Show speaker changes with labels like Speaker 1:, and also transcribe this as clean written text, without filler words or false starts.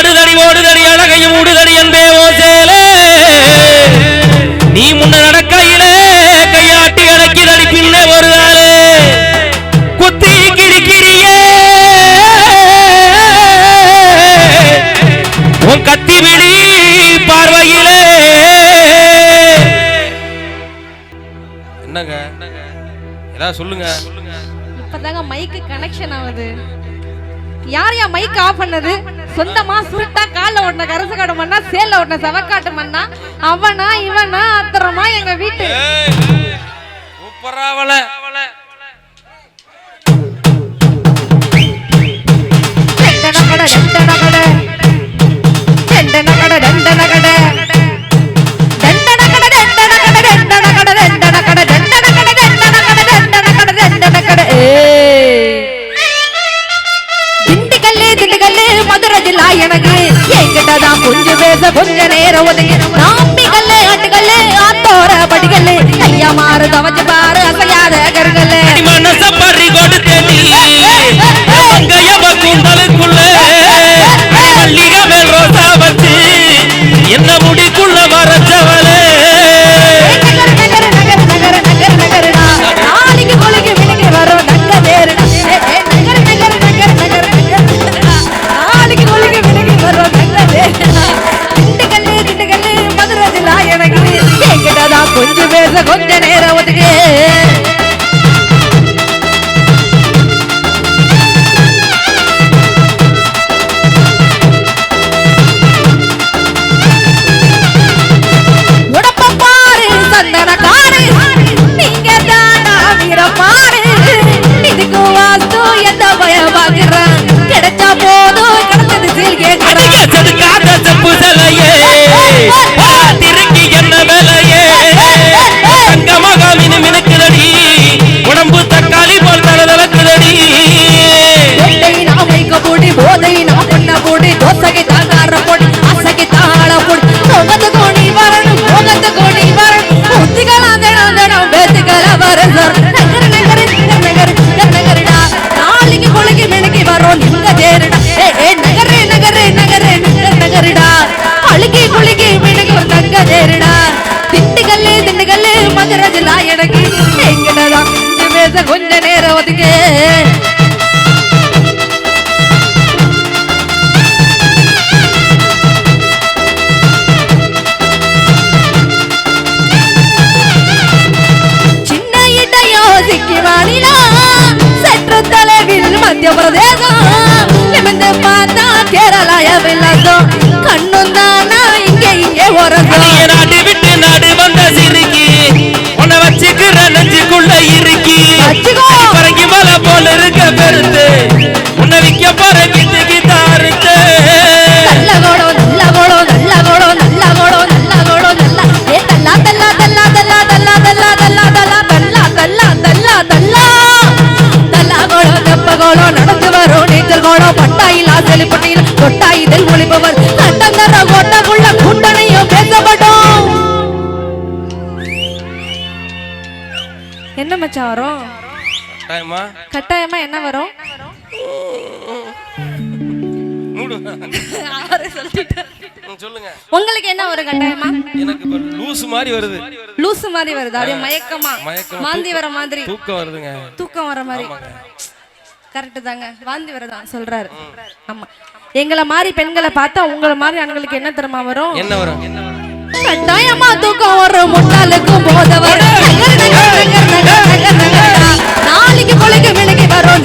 Speaker 1: ஆடுதடி ஓடுதடி அழகையும் ஊடுதடி என்பே ஓசேலே நீ முன்ன நடக்கையிலே கையாட்டி அடக்கிதடி பின்னே ஒரு ஆளே குத்தி கிழிக்கிறியே உன் கத்தி விழி பார்வையிலே என்னங்க ஏதாவது சொல்லுங்க.
Speaker 2: இப்பதாங்க மைக்கு கனெக்ஷன் ஆகுது. யார் யா மைக் ஆஃப் பண்ணது? சொந்தமா சுருட்டா கால்ல ஓட்டின கரசக்காடு மண்ணா சேல்ல ஓட்டின சவக்காட்டு மண்ணா அவனா இவனா அத்தரமா எங்க வீட்டு
Speaker 1: சூப்பராவல
Speaker 2: கொஞ்சம் பேச கொஞ்ச நேரம் ஒதுங்கி நாம்பிகல்ல ஆட்டுகல்ல ஆத்தோர படிகல்ல கையா மாறு தவச்சு பாரு அசையாத கருகல்ல
Speaker 1: மனச பறி கொடுத்தேன் கூந்தலுக்குள்ள மல்லிக மேல் ரோசா வச்சு என்ன முடிக்குள்ள மறைச்சவளே
Speaker 2: நாளைக்கு கொலைக்கு விலகி வரும் நங்க தேருடா நாளைக்கு கொலைக்கு விலகி வரும் நங்க தேருடா திண்டுகல்லு மதுரஜிலா எனக்கு என்கிட்டதான் கொஞ்சம் பேச கொஞ்ச நேரம் ஒதுக்கு
Speaker 1: உடம்பு தக்காளி போல் தளதளக்குதடி
Speaker 2: போதை நான் பண்ண போடி தோசைக்கு தாங்கார போடி அசைக்கு தாள போடி முகத்து கோணி வரணும் முகத்து கோணி வரணும் புத்திகளாம் தினம் பேத்துக்கள வரணும் நகரு நகரு நகரு நகருடா நாளைக்கு கொலைக்கு மினுக்கி வரும் நீங்க தேருடா நகரு நகரு நகரு நகருடா அழுக்கி குளிக்கி மினுக்கி தங்க தேருடா திண்டுகல்லு மதுரஜிலா எனக்கு எங்கடதான் பேச கொஞ்ச நேரம் ஒதுக்கு மத்திய பிரதேசம் நிமிந்து பார்த்தா கேரளாய வில்லாசம் கண்ணும் தானா இங்கே ஓரசம்
Speaker 1: நாடு விட்டு நாடு வந்த சிறுக்கி உன்னை வச்சுக்கிற நெஞ்சுக்குள்ள இருக்கி பறங்கி மலை போல இருக்க பெருத்து உன்னை விற்க போற கிட்டுக்கு தாருக்கு
Speaker 2: நல்ல கோடம் நல்ல கோடம் நல்ல கோடம் நல்ல கோடம் நல்ல கோடம் நல்ல ஏ தல்லா தல்லா தல்லா தல்லா தல்லா தல்லா தல்லா தல்லா தல்லா தல்லா தல்லா தல்லா தல்லா கோடம் தெப்ப கோடம் நடந்து வரும் நீச்சல் கோடம் பட்டாயிலா செழிப்பட்டியில் கொட்டாயிதல் ஒளிப்பவர் கட்டங்கர கோட்டக்குள்ள கூட்டணியும் பேசப்பட்டோம். என்ன மச்சான் வரும்? கட்டாயமா என்ன வரும்?
Speaker 1: சொல்லுங்க.
Speaker 2: உங்களுக்கு என்ன வரும் கட்டாயமா?
Speaker 1: எனக்கு லூஸ் மாதிரி வருது.
Speaker 2: லூஸ் மாதிரி வருது. அதே மயக்கமா வாந்தி வர மாதிரி
Speaker 1: தூக்கம் வருதுங்க.
Speaker 2: தூக்கம் வர மாதிரி கரெக்ட் தாங்க. வாந்தி வரதான் சொல்றாரு. ஆமா, எங்களை மாதிரி பெண்களை பார்த்தா உங்களை மாதிரி ஆண்களுக்கு என்ன தெரியுமா வரும்?
Speaker 1: என்ன வரும்?
Speaker 2: கட்டாயமா தூக்கம் வரும். முட்டாளுக்கும் போத வரும். நாளைக்கு கொலைக்கு விலகி வரும்.